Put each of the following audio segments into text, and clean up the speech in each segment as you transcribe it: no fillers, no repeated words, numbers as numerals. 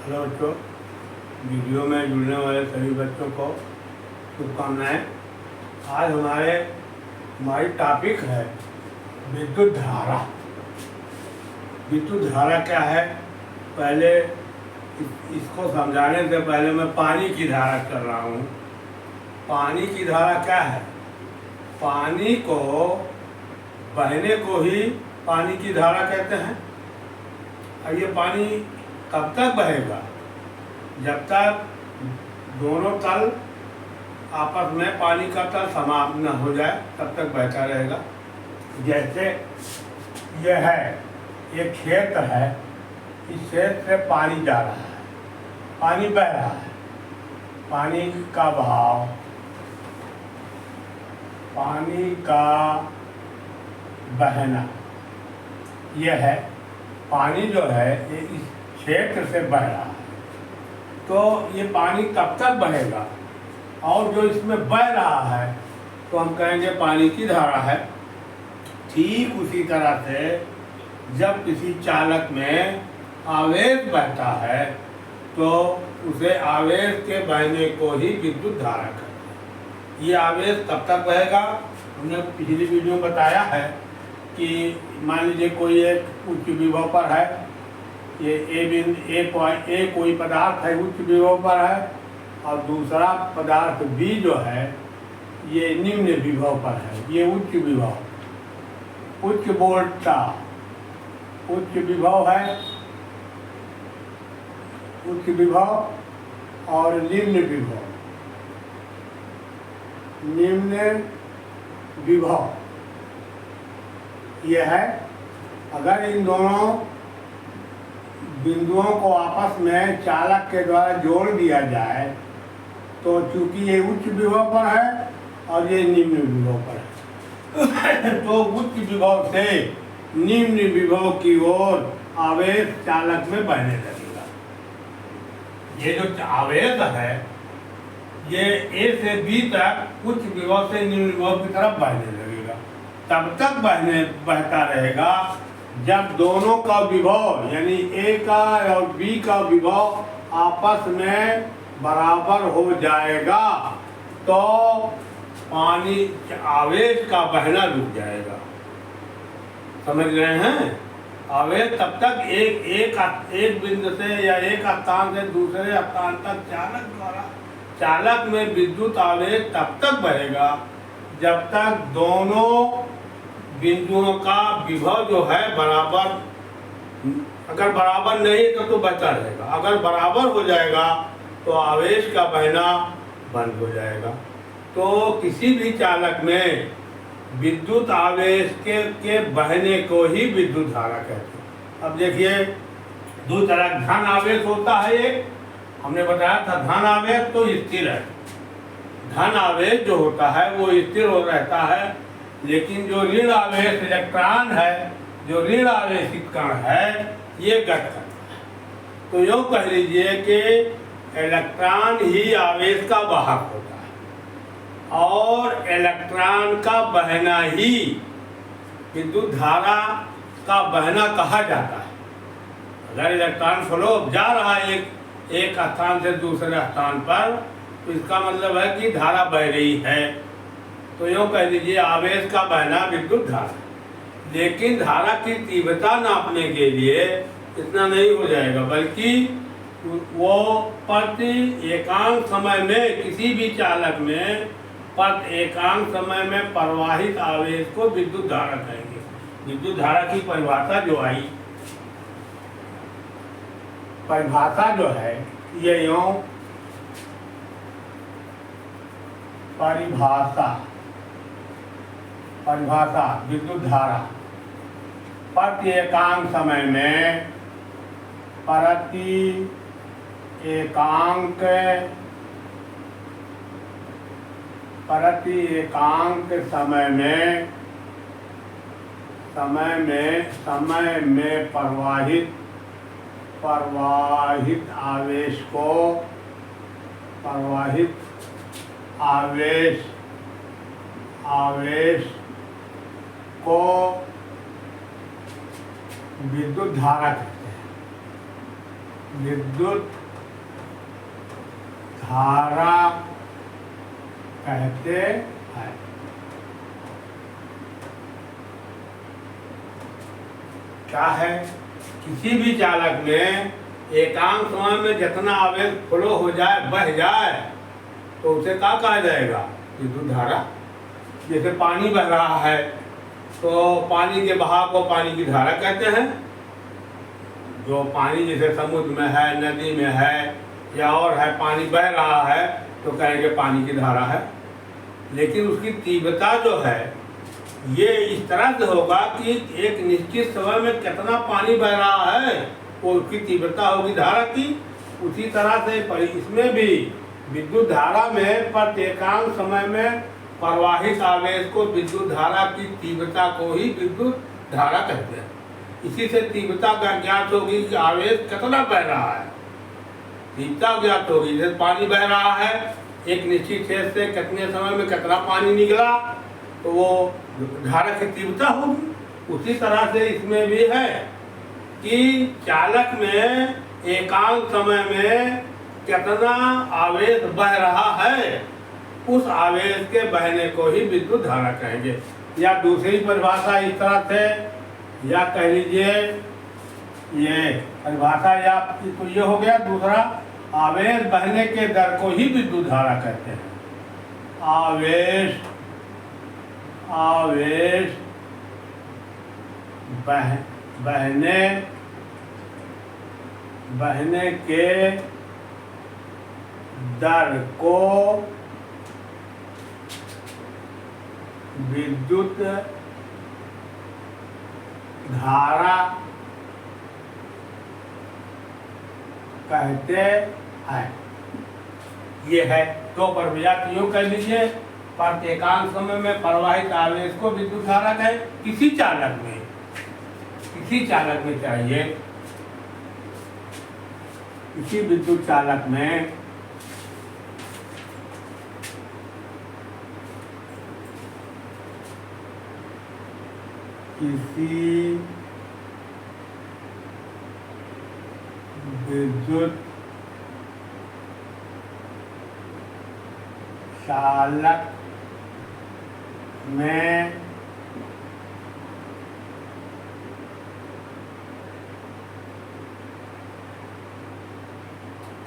Hello बच्चों, video में जुड़ने वाले सभी बच्चों को शुभकामनाएं। आज हमारी टॉपिक है विद्युत धारा। विद्युत धारा क्या है, पहले इसको समझाने से पहले मैं पानी की धारा कर रहा हूँ। पानी की धारा क्या है? पानी को बहने को ही पानी की धारा कहते हैं। और ये पानी कब तक बहेगा? जब तक दोनों तल आपस में पानी का तल समाप्त न हो जाए तब तक बहता रहेगा। जैसे यह है, ये खेत है, इस खेत से पानी जा रहा है, पानी बह रहा है। पानी का बहाव, पानी का बहना, यह है। पानी जो है ये इस क्षेत्र से बह रहा है, तो ये पानी कब तक बहेगा? और जो इसमें बह रहा है तो हम कहेंगे पानी की धारा है। ठीक उसी तरह से जब किसी चालक में आवेश बहता है तो उसे आवेश के बहने को ही विद्युत धारा कहते हैं। ये आवेश कब तक बहेगा? हमने पिछली वीडियो में बताया है कि मान लीजिए कोई एक उच्च विभव पर है, ये ए कोई पदार्थ है उच्च विभव पर है, और दूसरा पदार्थ बी जो है ये निम्न विभव पर है। ये उच्च विभव, उच्च वोल्टता, उच्च विभव है, उच्च विभव और निम्न विभव। निम्न विभव यह है। अगर इन दोनों बिंदुओं को आपस में चालक के द्वारा जोड़ दिया जाए तो चूंकि ये उच्च विभव पर है और ये निम्न विभव पर है तो उच्च विभव से निम्न विभव की ओर आवेश चालक में बहने लगेगा। ये जो आवेश है ये ए से बी तक उच्च विभव से निम्न विभव की तरफ बहने लगेगा। तब तक बहता रहेगा जब दोनों का विभव यानी ए का और बी का विभव आपस में बराबर हो जाएगा तो पानी आवेश का बहना रुक जाएगा। समझ रहे हैं? आवेश तब तक एक बिंदु से या एक स्थान से दूसरे स्थान तक चालक में विद्युत आवेश तब तक बहेगा जब तक दोनों बिंदुओं का विभव जो है बराबर, अगर बराबर नहीं तो बहता रहेगा, अगर बराबर हो जाएगा तो आवेश का बहना बंद हो जाएगा। तो किसी भी चालक में विद्युत आवेश के बहने को ही विद्युत धारा कहते हैं। अब देखिए, दो तरह धन आवेश होता है। एक हमने बताया था धन आवेश तो स्थिर है। धन आवेश जो होता है वो स्थिर हो रहता है, लेकिन जो ऋण आवेश इलेक्ट्रॉन है, जो ऋण आवेशित कण है, ये गत करता है। तो यूँ कह लीजिए कि इलेक्ट्रॉन ही आवेश का वाहक होता है और इलेक्ट्रॉन का बहना ही विद्युत धारा का बहना कहा जाता है। अगर इलेक्ट्रॉन फ्लो जा रहा है एक स्थान से दूसरे स्थान पर तो इसका मतलब है कि धारा बह रही है। तो यूँ कह लीजिए आवेश का बहना विद्युत धारा। लेकिन धारा की तीव्रता नापने के लिए इतना नहीं हो जाएगा, बल्कि वो प्रति एकांक समय में किसी भी चालक में प्रति एकांक समय में प्रवाहित आवेश को विद्युत धारा कहेंगे। विद्युत धारा की परिभाषा जो आई, परिभाषा जो है ये यूँ परिभाषा विद्युत धारा प्रति एकांक समय में प्रति एकांक समय में प्रवाहित आवेश को विद्युत धारा कहते हैं। विद्युत धारा कहते हैं। क्या है? किसी भी चालक में एकांक समय में जितना आवेश फ्लो हो जाए, बह जाए, तो उसे क्या कहा जाएगा? विद्युत धारा। जैसे पानी बह रहा है तो पानी के बहाव को पानी की धारा कहते हैं। जो पानी जैसे समुद्र में है, नदी में है या और है, पानी बह रहा है तो कहेंगे पानी की धारा है। लेकिन उसकी तीव्रता जो है ये इस तरह से होगा कि एक निश्चित समय में कितना पानी बह रहा है वो उसकी तीव्रता होगी धारा की। उसी तरह से इसमें भी विद्युत धारा में प्रत्येकांक समय में प्रवाहित आवेश को विद्युत धारा की तीव्रता को ही विद्युत धारा कहते हैं। इसी से तीव्रता का ज्ञात होगी कि आवेश कितना बह रहा है, तीव्रता ज्ञात होगी। जैसे पानी बह रहा है, एक निश्चित क्षेत्र से कितने समय में कितना पानी निकला तो वो धारा की तीव्रता होगी। उसी तरह से इसमें भी है कि चालक में एकांक समय में कितना आवेश बह रहा है, उस आवेश के बहने को ही विद्युत धारा कहेंगे। या दूसरी परिभाषा इस तरह से, या कह लीजिए ये परिभाषा, या तो ये हो गया दूसरा, आवेश बहने के दर को ही विद्युत धारा कहते हैं। आवेश बहने के दर को विद्युत धारा कहते हैं। ये है तो प्रक्रिया यूँ कह लीजिए, प्रत्येकांक समय में प्रवाहित आवेश को विद्युत धारा कहे। किसी चालक में चाहिए, किसी विद्युत चालक में किसी विद्युत चालक में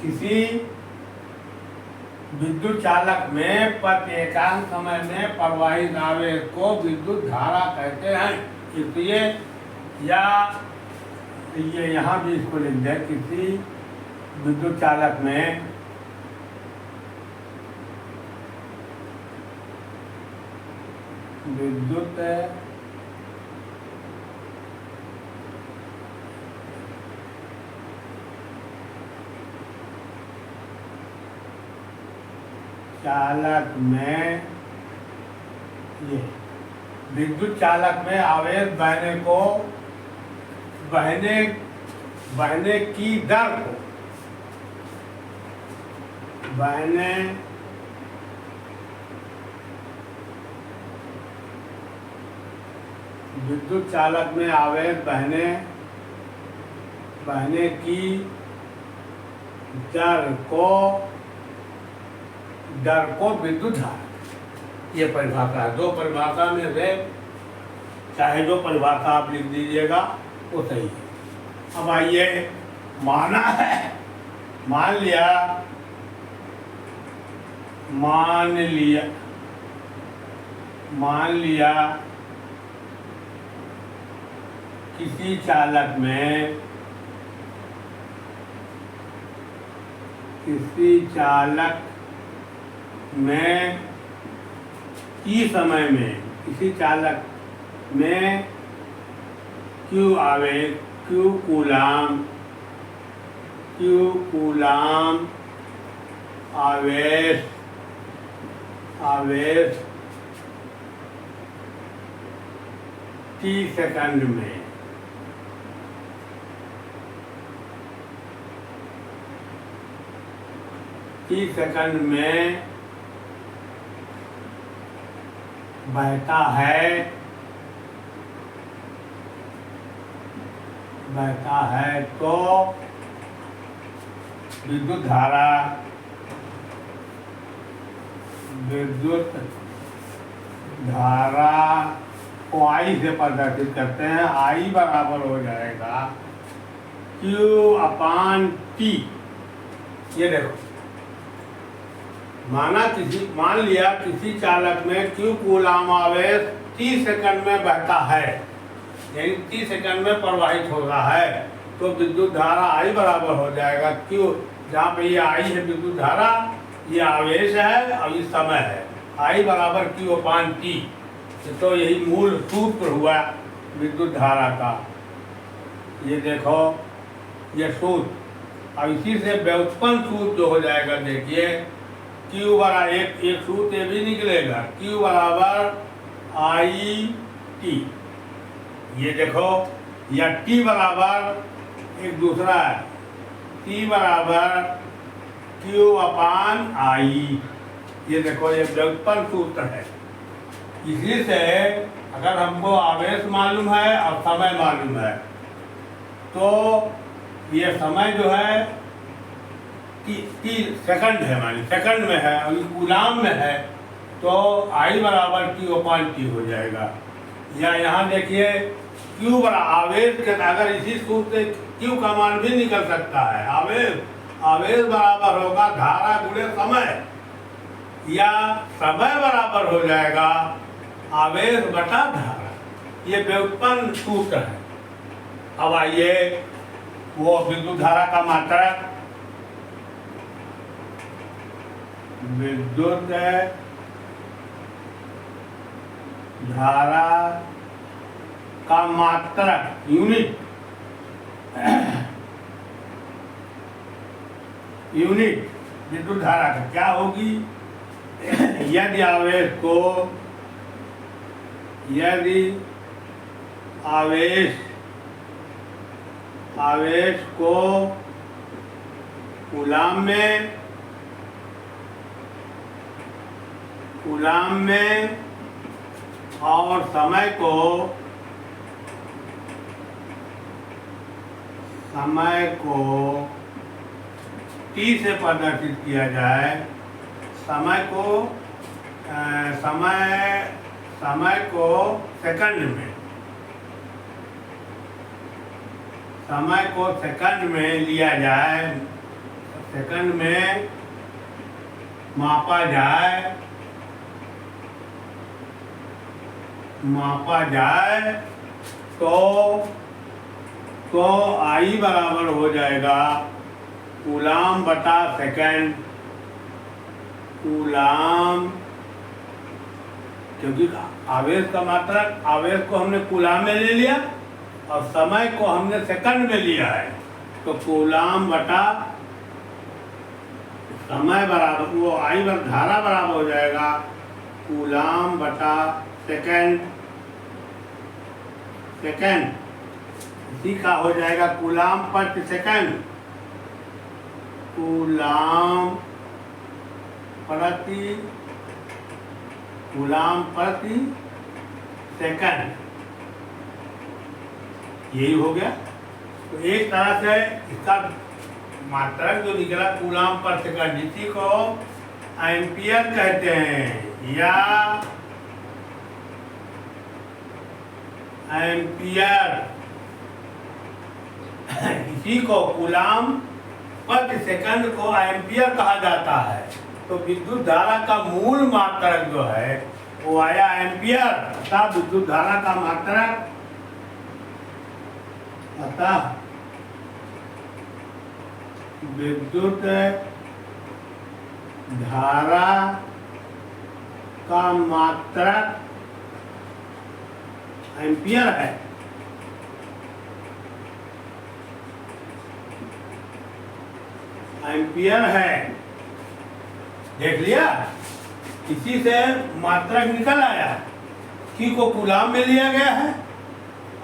किसी विद्युत चालक में प्रत्येकांक समय में प्रवाहित आवेश को विद्युत धारा कहते हैं। इसलिए या ये यहाँ भी इसको लिख दें, किसी विद्युत चालक में विद्युत चालक में, ये विद्युत चालक में आवेश बहने की दर को, विद्युत चालक में आवेश बहने की दर को विद्युत धारा, ये परिभाषा है। दो परिभाषा में से चाहे जो परिभाषा आप लिख दीजिएगा वो सही है। अब आइए, मान लिया किसी चालक में ई समय में, किसी चालक में Q आवेश, Q कूलाम आवेश T सेकंड में, बहता है तो विद्युत धारा, विद्युत धारा को आई से प्रदर्शित करते हैं। आई बराबर हो जाएगा Q/T। ये देखो, मान लिया किसी चालक में Q कूलाम आवेश T सेकंड में बहता है, यानी T सेकंड में प्रवाहित हो रहा है, तो विद्युत धारा I बराबर हो जाएगा Q, जहाँ पे ये I है विद्युत धारा, ये आवेश है और ये समय है, I बराबर Q/T। तो यही मूल सूत्र हुआ विद्युत धारा का। ये देखो, ये सूत्र, अब इसी से व्युत्पन्न सूत्र जो हो जाएगा, देखिए Q बराबर एक सूत्र ये भी निकलेगा, Q बराबर IT। ये देखो, या T बराबर एक दूसरा है, T बराबर Q/I। ये देखो, ये व्युत्पन्न सूत्र है। इसी से अगर हमको आवेश मालूम है और समय मालूम है, तो ये समय जो है T सेकंड है, मान सेकंड में है और कूलाम में है, तो I बराबर Q/T हो जाएगा। या यहाँ देखिए Q बराबर आवेश के, अगर इसी सूत्र से Q का मान भी निकल सकता है। आवेश बराबर होगा धारा गुणे समय, या समय बराबर हो जाएगा आवेश बटा धारा। ये व्युत्पन्न सूत्र है। अब आइए वो विद्युत धारा का मात्रक, विद्युत धारा का मात्रक यूनिट विद्युत धारा का क्या होगी? यदि आवेश को कूलाम में और समय को T से प्रदर्शित किया जाए, समय को सेकंड में लिया जाए, सेकंड में मापा जाए, तो I बराबर हो जाएगा कूलाम बटा सेकंड। कूलाम, क्योंकि आवेश का मात्रक, आवेश को हमने कूलाम में ले लिया और समय को हमने सेकंड में लिया है, तो कूलाम बटा समय बराबर, वो I धारा बराबर हो जाएगा कूलाम बटा सेकंड। इसी का हो जाएगा कूलाम प्रति सेकंड, कूलाम प्रति सेकंड। यही हो गया। तो एक तरह से इसका मात्रक जो निकला कूलाम पर सेकंड, इसी को एम्पियर कहते हैं, या एम्पियर। इसी को कूलाम प्रति सेकंड को एम्पियर कहा जाता है। तो विद्युत धारा का मूल मात्रक जो है वो आया एम्पियर। अतः विद्युत धारा का मात्रक, विद्युत धारा का मात्रक एम्पियर है। एम्पियर है, देख लिया। इसी से मात्रक निकल आया। Q को कूलाम में लिया गया है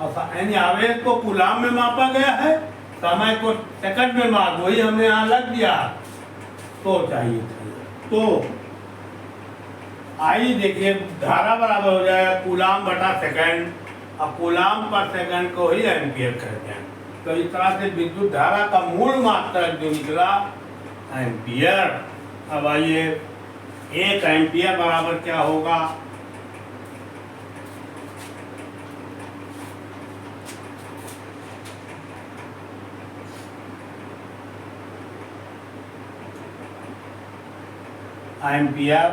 और यानी आवेश को कूलाम में मापा गया है, समय को सेकंड में माप, वही हमने यहाँ लग दिया तो चाहिए था। तो आई देखिए धारा बराबर हो जाएगा कूलाम बटा सेकंड, और कूलाम पर सेकंड को ही एम्पियर कहते हैं। तो इस तरह से विद्युत धारा का मूल मात्रक जो निकला एम्पियर। अब आइए 1 एम्पियर बराबर क्या होगा? एम्पियर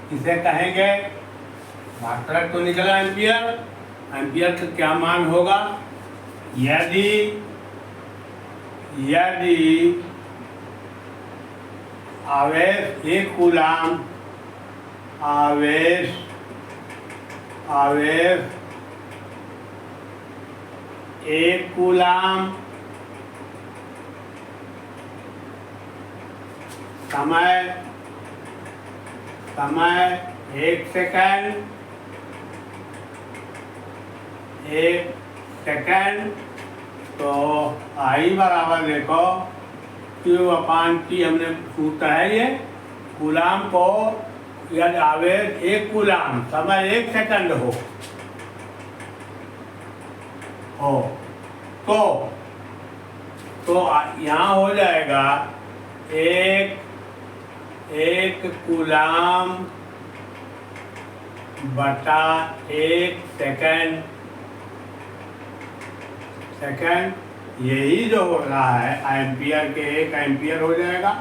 किसे कहेंगे? मात्रक तो निकला एम्पियर। एम्पियर का क्या मान होगा? यदि आवेश 1 कूलाम आवेश 1 कूलाम समय 1 सेकंड 1 सेकंड, तो आई बराबर देखो Q/T। हमने सूत्र है ये। कूलाम को यदि आवेश 1 कूलाम समय 1 सेकंड हो तो यहाँ हो जाएगा 1 कूलाम बटा 1 सेकंड। यही जो हो रहा है एम्पियर के 1 एम्पियर हो जाएगा।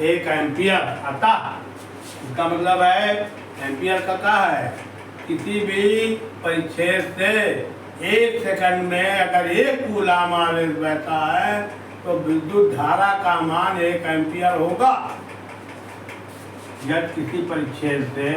एक एम्पियर अतः इसका मतलब है एम्पियर का क्या है? किसी भी परिच्छेद से 1 सेकंड में अगर 1 कूलाम आवेश बहता है तो विद्युत धारा का मान 1 एम्पियर होगा। यदि किसी परिच्छेद से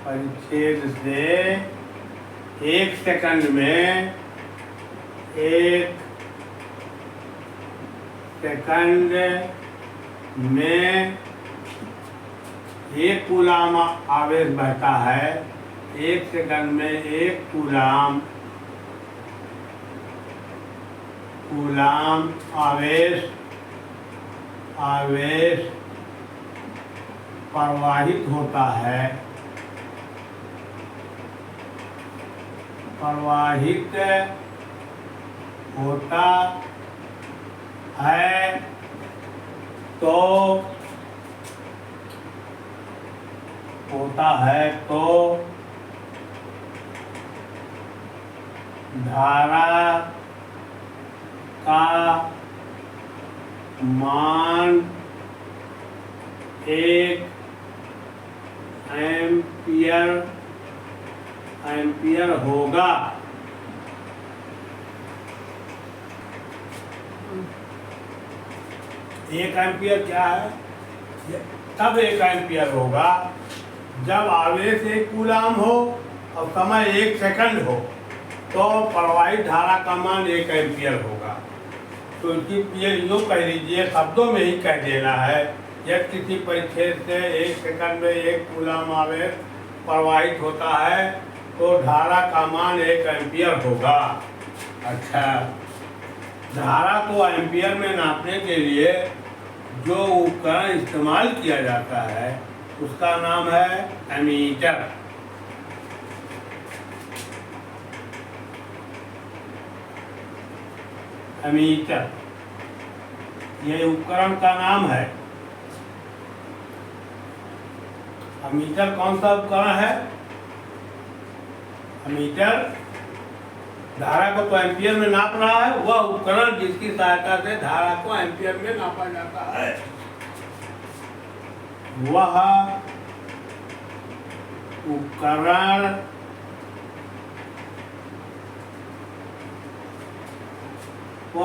परिच्छेद से 1 सेकंड में 1 कूलाम आवेश बहता है। 1 सेकंड में 1 कूलाम आवेश प्रवाहित होता है। तो धारा का मान 1 एम्पियर होगा। एक एम्पियर क्या है? तब 1 एम्पियर होगा जब आवेश 1 कूलाम हो और समय 1 सेकंड हो, तो प्रवाहित धारा का मान 1 एम्पियर होगा। तो इसकी ये यूँ कह लीजिए, शब्दों में ही कह देना है, यदि किसी परिच्छेद से 1 सेकंड में 1 कूलाम आवेश प्रवाहित होता है तो धारा का मान 1 एम्पियर होगा। अच्छा, धारा को एम्पियर में नापने के लिए जो उपकरण इस्तेमाल किया जाता है उसका नाम है एमीटर। ये उपकरण का नाम है। एमीटर कौन सा उपकरण है? एमीटर धारा को तो एम्पियर में नाप रहा है, वह उपकरण जिसकी सहायता से धारा को एम्पियर में नापा जाता है वह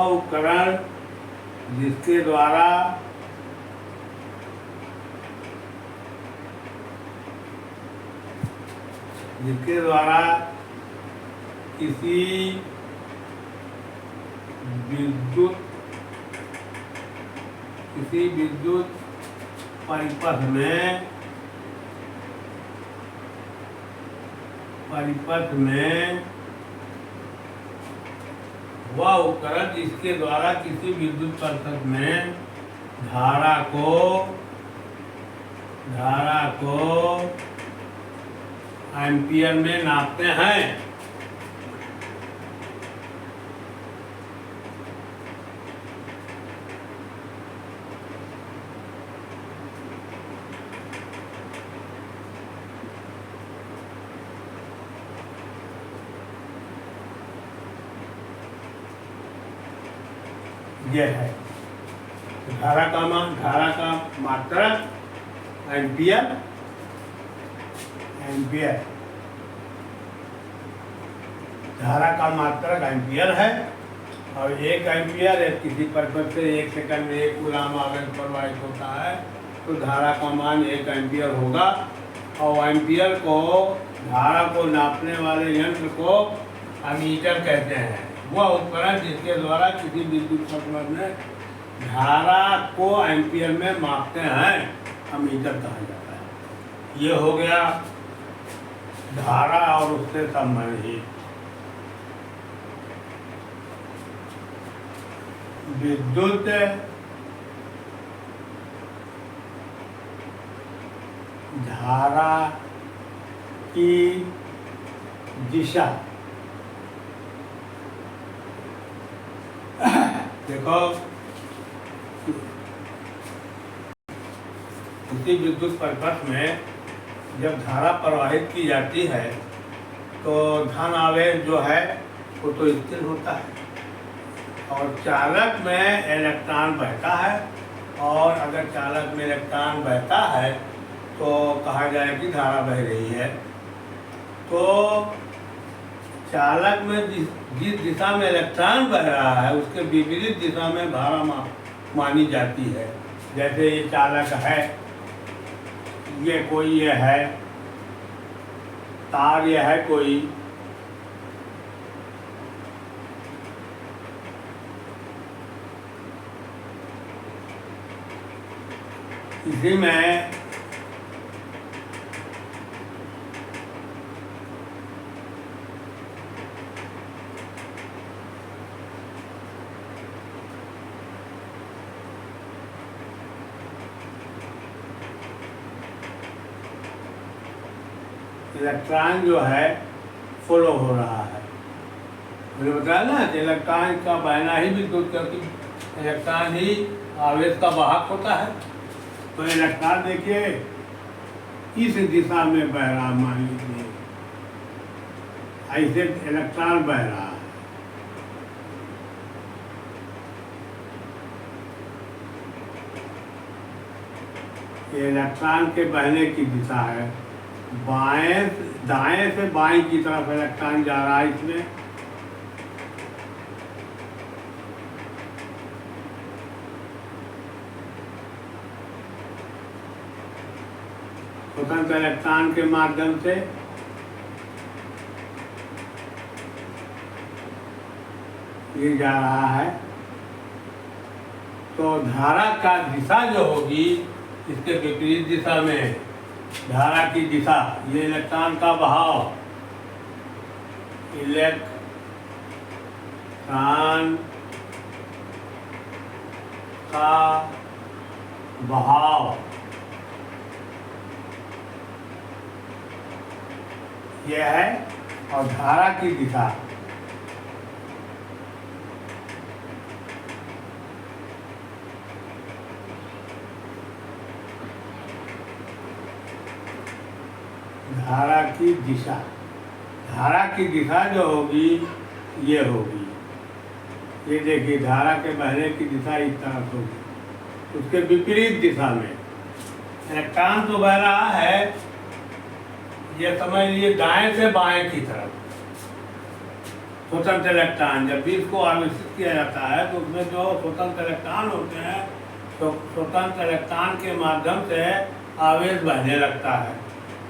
उपकरण जिसके द्वारा किसी विद्युत परिपथ में वह उपकरण जिसके द्वारा किसी विद्युत परिपथ में धारा को एम्पियर में नापते हैं। यह है धारा का मात्रक एम्पियर। धारा का मात्रक एम्पियर है और 1 एम्पियर किसी परिपथ से 1 सेकंड में 1 कूलम आवेश प्रवाहित होता है, तो धारा का मान 1 एम्पियर होगा। और एम्पियर को धारा को नापने वाले यंत्र को अमीटर कहते हैं। वह उपकरण जिसके द्वारा किसी विद्युत परिपथ में धारा को एम्पियर में मापते हैं अमीटर कहा जाता है। ये हो गया धारा और उससे संबंधित। विद्युत धारा की दिशा। देखो, किसी विद्युत परिपथ में जब धारा प्रवाहित की जाती है तो धन आवेश जो है वो तो स्थिर होता है और चालक में इलेक्ट्रॉन बहता है। और अगर चालक में इलेक्ट्रॉन बहता है तो कहा जाए कि धारा बह रही है। तो चालक में जिस दिशा में इलेक्ट्रॉन बह रहा है उसके विपरीत दिशा में धारा मानी जाती है। जैसे ये चालक है, ये है तार, ये है कोई, इसी में इलेक्ट्रॉन जो है फ्लो हो रहा है। मुझे बताया ना कि इलेक्ट्रॉन का बहना ही विद्युत, क्योंकि इलेक्ट्रॉन ही आवेश का वाहक होता है। तो इलेक्ट्रॉन देखिए इस दिशा में बह रहा, मान लीजिए ऐसे इलेक्ट्रॉन बह रहा है। ये इलेक्ट्रॉन के बहने की दिशा है। दाएं से बाएं की तरफ इलेक्ट्रॉन जा रहा है। इसमें स्वतंत्र इलेक्ट्रॉन के माध्यम से ये जा रहा है। तो धारा का दिशा जो होगी इसके विपरीत दिशा में धारा की दिशा, ये इलेक्ट्रॉन का बहाव, इलेक्ट्रॉन का बहाव, यह है। और धारा की दिशा धारा की दिशा जो होगी ये होगी। ये देखिए धारा के बहने की दिशा इस तरफ होगी, उसके विपरीत दिशा में इलेक्ट्रॉन तो बह रहा है, ये समझ लीजिए दाएं से बाएं की तरफ। स्वतंत्र इलेक्ट्रॉन जब भी इसको आवेशित किया जाता है तो उसमें जो स्वतंत्र इलेक्ट्रॉन होते हैं तो स्वतंत्र इलेक्ट्रॉन के माध्यम से आवेश बहने लगता है।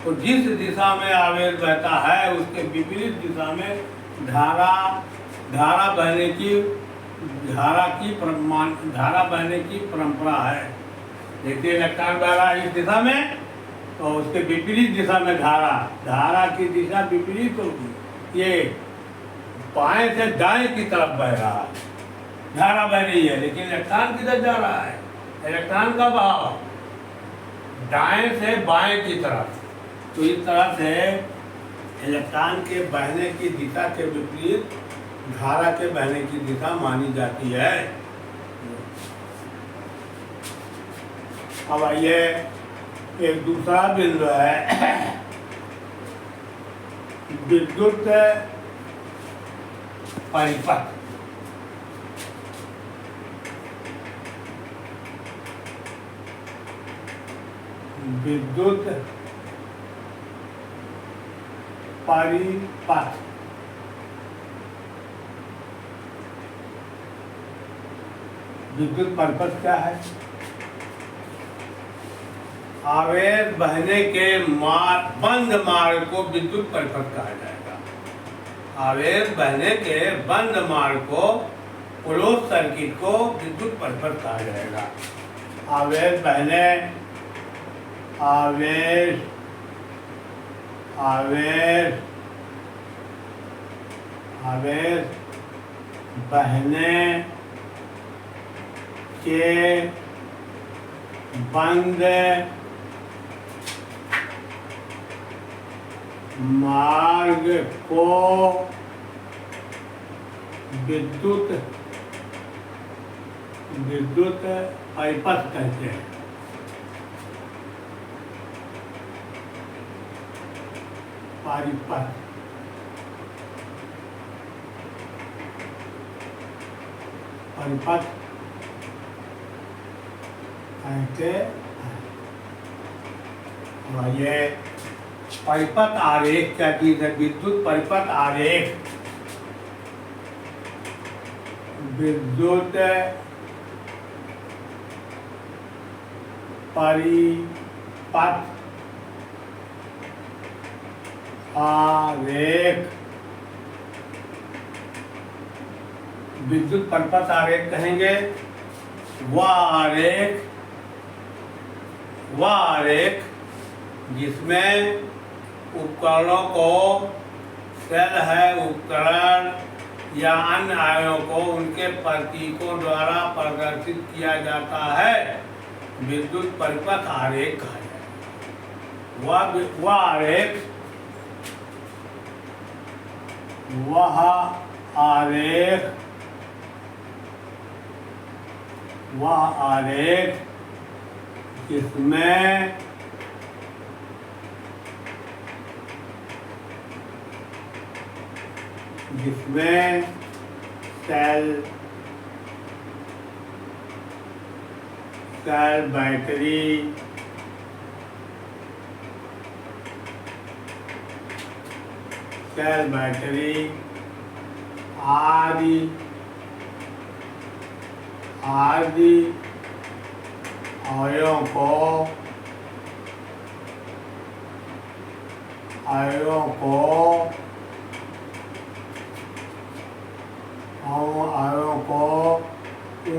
तो जिस दिशा में आवेश बहता है उसके विपरीत दिशा में धारा बहने की परंपरा है। देखिए इलेक्ट्रॉन बह रहा है इस दिशा में, तो उसके विपरीत दिशा में धारा की दिशा विपरीत होगी। ये बाएं से दाएं की तरफ बह रहा है, धारा बह रही है, लेकिन इलेक्ट्रॉन किधर जा रहा है? इलेक्ट्रॉन का बहाव दाएं से बाएं की तरफ। तो इस तरह से इलेक्ट्रॉन के बहने की दिशा के विपरीत धारा के बहने की दिशा मानी जाती है। अब आइए एक दूसरा बिंदु है विद्युत परिपथ। विद्युत परिपथ विद्युत परिपथ क्या है? आवेश बहने के बंद मार्ग को विद्युत परिपथ कहा जाएगा। आवेश बहने के बंद मार्ग को, क्लोज सर्किट को विद्युत परिपथ कहा जाएगा। आवेश बहने आवेश आवेश आवेश बहने के बंद मार्ग को विद्युत परिपथ कहते हैं। परिपथ परिपथ कहते हैं। ये परिपथ आरेख क्या चीज है? विद्युत परिपथ आरेख विद्युत परिपथ आरेख विद्युत परिपथ आरेख कहेंगे वह आरेख जिसमें उपकरणों को, सेल है उपकरण या अन्य आयों को उनके प्रतीकों द्वारा प्रदर्शित किया जाता है, विद्युत परिपथ आरेख कहा जाएगा। वह आरेख जिसमें सेल बैटरी आदि आयों को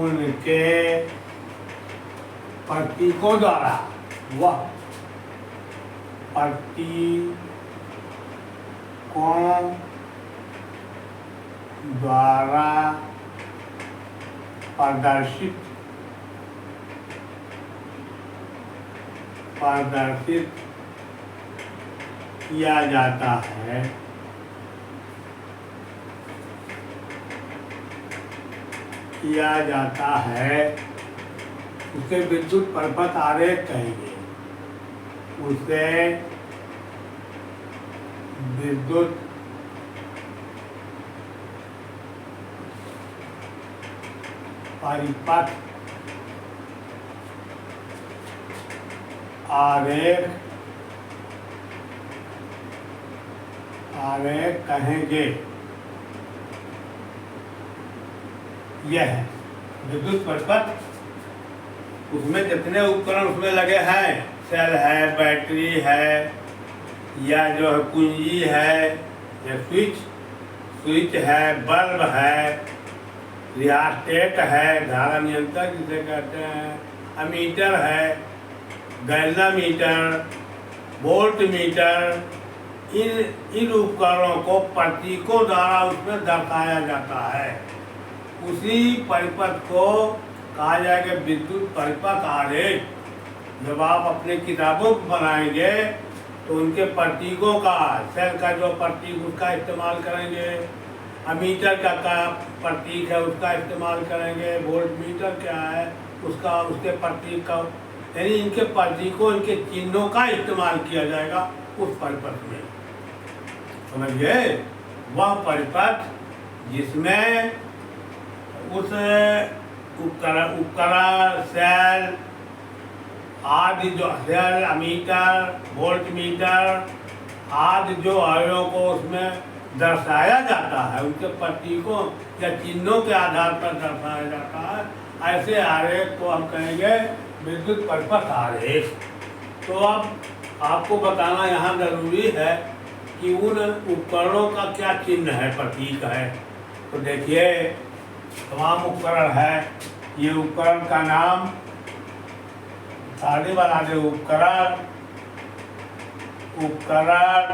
उनके प्रतीकों द्वारा प्रदर्शित किया जाता है। उसे विद्युत परिपथ आरेख कहेंगे। उसे विद्युत परिपथ आरेख कहेंगे। यह है विद्युत परिपथ। उसमें जितने उपकरण उसमें लगे हैं, सेल है, बैटरी है, या जो है कुंजी है, या स्विच है, बल्ब है, रियास्टेट है, धारा नियंत्रक जिसे कहते हैं, अमीटर है, गैल्वामीटर, वोल्ट मीटर, इन उपकरणों को प्रतीकों द्वारा उसमें दर्शाया जाता है। उसी परिपथ को कहा जाएगा विद्युत परिपथ आरेख। जब आप अपने किताबों को बनाएंगे तो उनके प्रतीकों का, सेल का जो प्रतीक उसका इस्तेमाल करेंगे, अमीटर का प्रतीक है उसका इस्तेमाल करेंगे, वोल्ट मीटर क्या है उसका, उसके प्रतीक का, यानी इनके प्रतीकों, इनके चिन्हों का इस्तेमाल किया जाएगा उस परिपथ में। समझिए, वह परिपथ जिसमें उस उपकरण सेल आदि, जो सेल, अमीटर, वोल्ट मीटर आदि जो अवयवों को उसमें दर्शाया जाता है, उनके प्रतीकों या चिन्हों के आधार पर दर्शाया जाता है, ऐसे आरेख को हम कहेंगे विद्युत परिपथ आरेख। तो अब आपको बताना यहाँ जरूरी है कि उन उपकरणों का क्या चिन्ह है, प्रतीक है। तो देखिए, तमाम उपकरण है, ये उपकरण का नाम सादे बना दे, उपकरण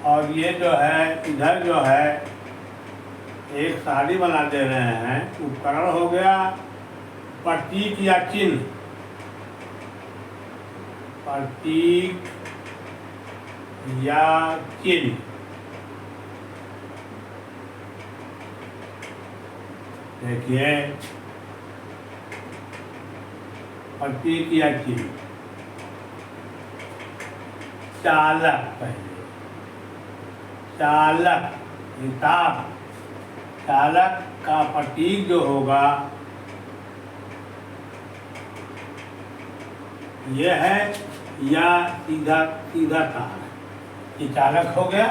और ये जो है इधर जो है एक साड़ी बना दे रहे हैं। उपकरण हो गया, प्रतीक या चिन्ह, प्रतीक या चिन्ह। देखिए, प्रतीक या चिन्ह। चालक, पहले चालक, हिसाब, चालक का प्रतीक जो होगा यह है, या सीधा सीधा तार, ये चालक हो गया।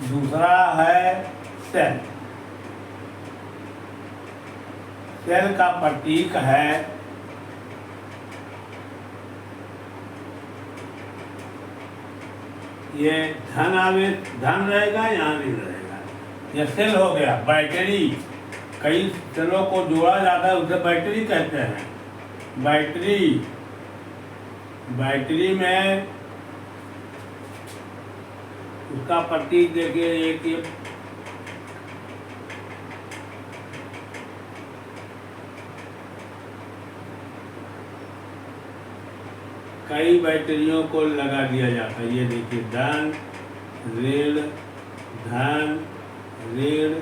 दूसरा है सेल, सेल का प्रतीक है ये धन, आवेश धन रहेगा, यहाँ नहीं रहेगा, ये सेल हो गया। बैटरी, कई सेलों को जोड़ा जाता है, उसे बैटरी कहते हैं। बैटरी में उसका प्रतीक देखिए, एक कई बैटरियों को लगा दिया जाता है। ये देखिए, धन ऋण, धन ऋण,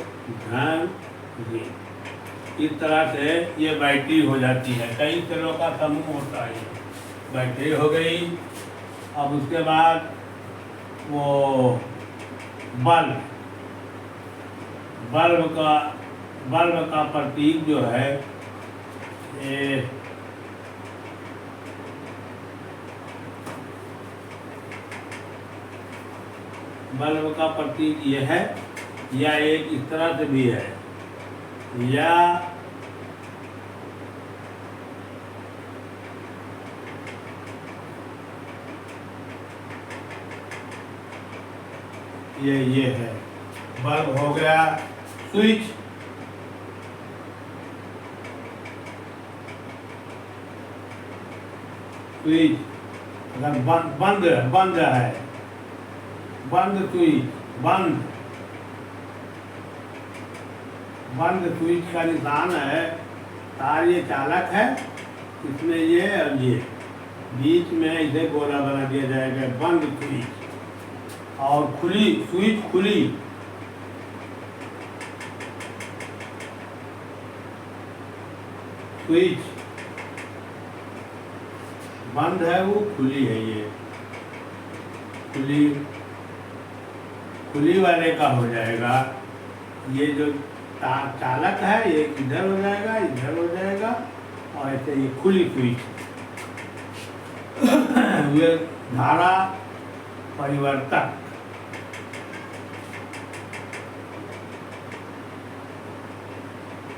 धन ऋण, इस तरह से ये बैटरी हो जाती है। कई सेलों का समूह होता है, बैटरी हो गई। अब उसके बाद वो बल्ब का प्रतीक जो है ये बल्ब का प्रतीक ये है, या एक इस तरह से भी है, या ये है। बल्ब हो गया। स्विच, अगर बंद है, बंद स्विच, बंद स्विच का निशान है, तार ये चालक है, इसमें ये और ये बीच में इसे गोला बना दिया जाएगा, बंद स्विच। और खुली स्विच, खुली, स्विच बंद है, वो खुली है, ये खुली वाले का हो जाएगा। ये जो चालक है ये इधर हो जाएगा, इधर हो जाएगा, और ऐसे ये खुली स्विच। ये धारा परिवर्तक,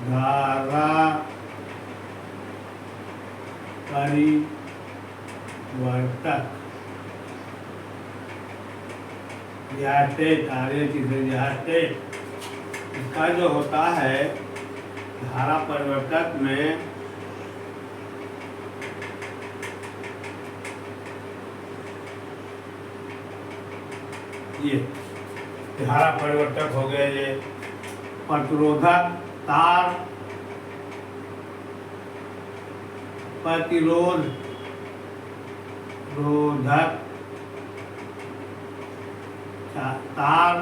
धारा परिवर्तक, इसका जो होता है धारा परिवर्तक में ये धारा परिवर्तक हो गया, ये प्रतिरोधक तार, प्रतिरोध रोधक तार,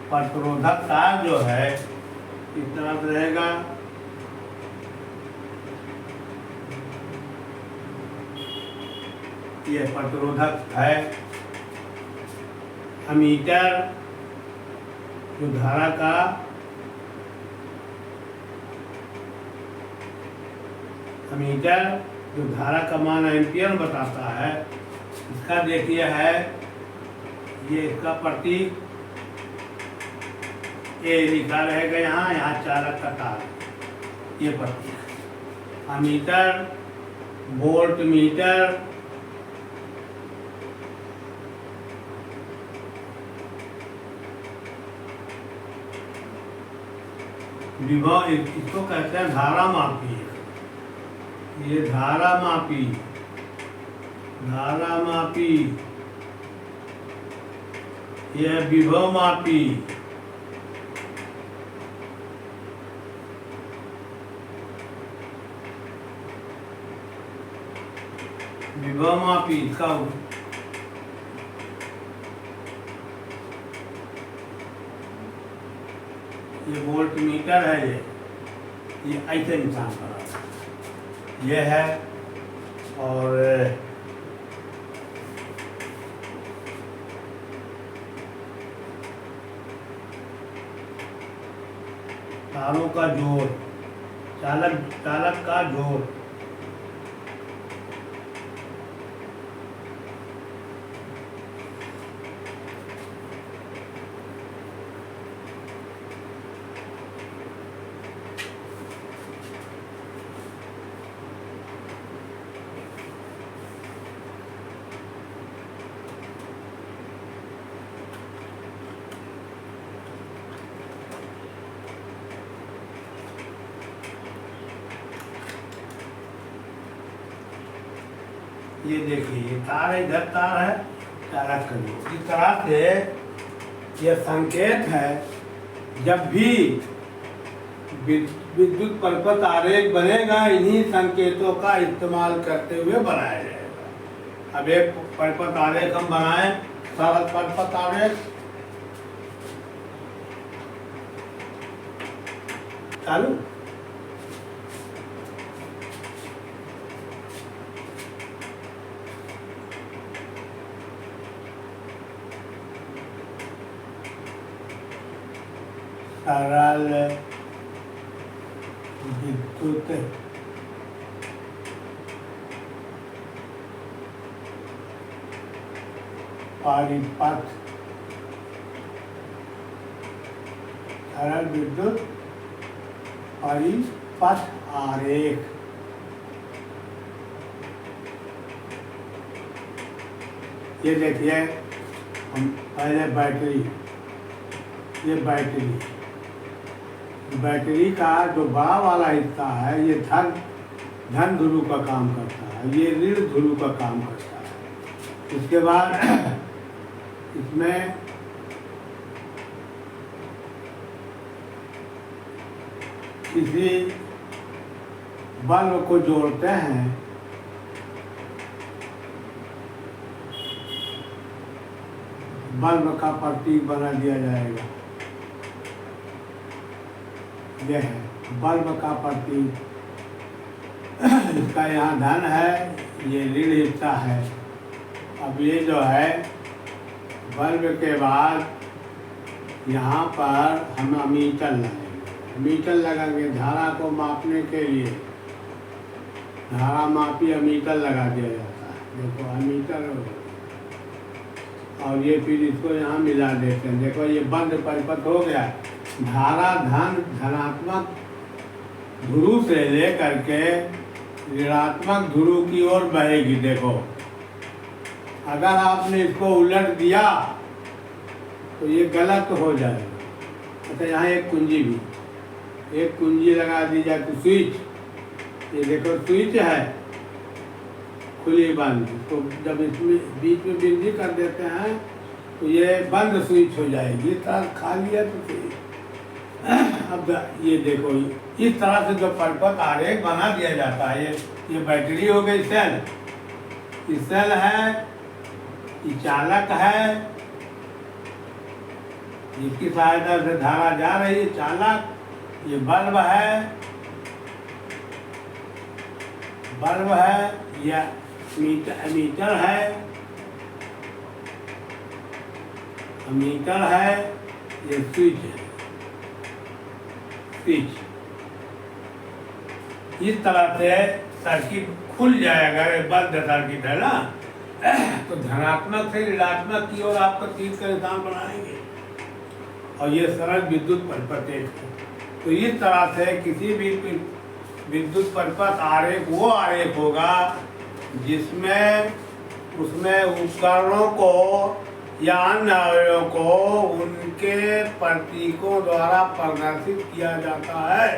प्रतिरोधक तार जो है इस तरफ रहेगा, ये प्रतिरोधक है। अमीटर जो धारा का अमीटर जो धारा का मान एम्पियर बताता है, इसका देखिए है ये इसका प्रतीक ए लिखा रहेगा, यहाँ चालक का तार, ये प्रतीक। अमीटर, वोल्ट मीटर, विभव, इसको कहते हैं धारा मापी। ये धारा मापी, धारा मापी, यह विभव मापी। विभव मापी इसका ये वोल्ट मीटर है, ये ऐसे निशान पर ये है। और तारों का जोड़, चालक का जोड़, ये देखिए ये तार है, इधर तार है, चालक का जोड़। इस तरह से यह संकेत है, जब भी विद्युत परिपथ आरेख बनेगा इन्हीं संकेतों का इस्तेमाल करते हुए बनाया जाएगा। अब एक परिपथ आरेख हम बनाएं, सरल परिपथ आरेख चालू। सरल विद्युत परिपथ, सरल विद्युत परिपथ आरेख। ये देखिए, हम पहले बैटरी, ये बैटरी का जो बड़ा वाला हिस्सा है ये धन ध्रुव का काम करता है, ये ऋण ध्रुव का काम करता है। इसके बाद इसमें किसी बल्ब को जोड़ते हैं, बल्ब का प्रतीक बना दिया जाएगा। यह है बल्ब का प्रतीक, इसका यहाँ धन है, ये ऋण हिस्सा है। अब ये जो है बल्ब के बाद यहाँ पर हम अमीटर लगाएंगे, मीटर लगाएंगे धारा को मापने के लिए। धारा मापी अमीटर लगा दिया जाता है, देखो अमीटर। और ये फिर इसको यहाँ मिला देते हैं, देखो ये बंद परिपथ हो गया। धारा धनात्मक ध्रुव से लेकर के ऋणात्मक ध्रुव की ओर बहेगी। देखो अगर आपने इसको उलट दिया तो ये गलत हो जाएगा। अच्छा यहाँ एक कुंजी लगा दी जाए तो स्विच, ये देखो स्विच है खुली बंद। तो जब इसमें बीच में बिजली कर देते हैं तो ये बंद स्विच हो जाएगी। तार खाली है तो सही। अब ये देखो, इस तरह से जो परिपथ आरेख बना दिया जाता है, ये बैटरी हो गई सेल, ये सेल है, ये चालक है, जिसकी सहायता से धारा जा रही है, चालक, ये बल्ब है, या मीटर है, ये स्विच है। इस तरह से सर्किट खुल जाएगा। बंद सर्किट है ना, तो धनात्मक से ऋणात्मक की ओर आपका तीर का निशान बनाएंगे और ये सरल विद्युत परिपथ है। तो इस तरह से किसी भी विद्युत परिपथ आरेख वो आरेख होगा जिसमें उसमें उपकरणों को या अन्य अवयवों को उनके प्रतीकों द्वारा प्रदर्शित किया जाता है।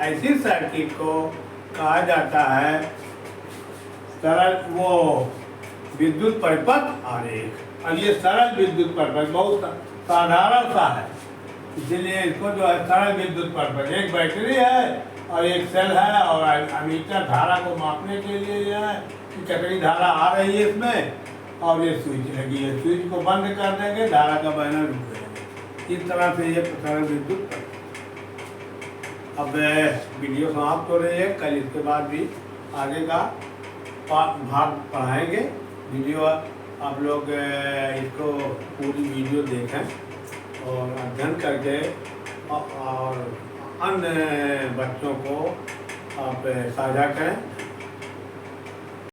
ऐसी सर्किट को कहा जाता है सरल वो विद्युत परिपथ आरेख। और ये सरल विद्युत परिपथ बहुत साधारण सा है, इसलिए इसको जो है सरल विद्युत परिपथ, एक बैटरी है और एक सेल है और अमीटर धारा को मापने के लिए यह है कि कितनी धारा आ रही है इसमें, और ये स्विच लगी है। स्विच को बंद कर देंगे, धारा का बहना रुक जाएगा। इस तरह से ये सरल विद्युत परिपथ। अब वीडियो समाप्त हो रही है, कल इसके बाद भी आगे का भाग पढ़ाएंगे। वीडियो आप लोग इसको पूरी वीडियो देखें और अध्ययन करके और अन्य बच्चों को आप साझा करें।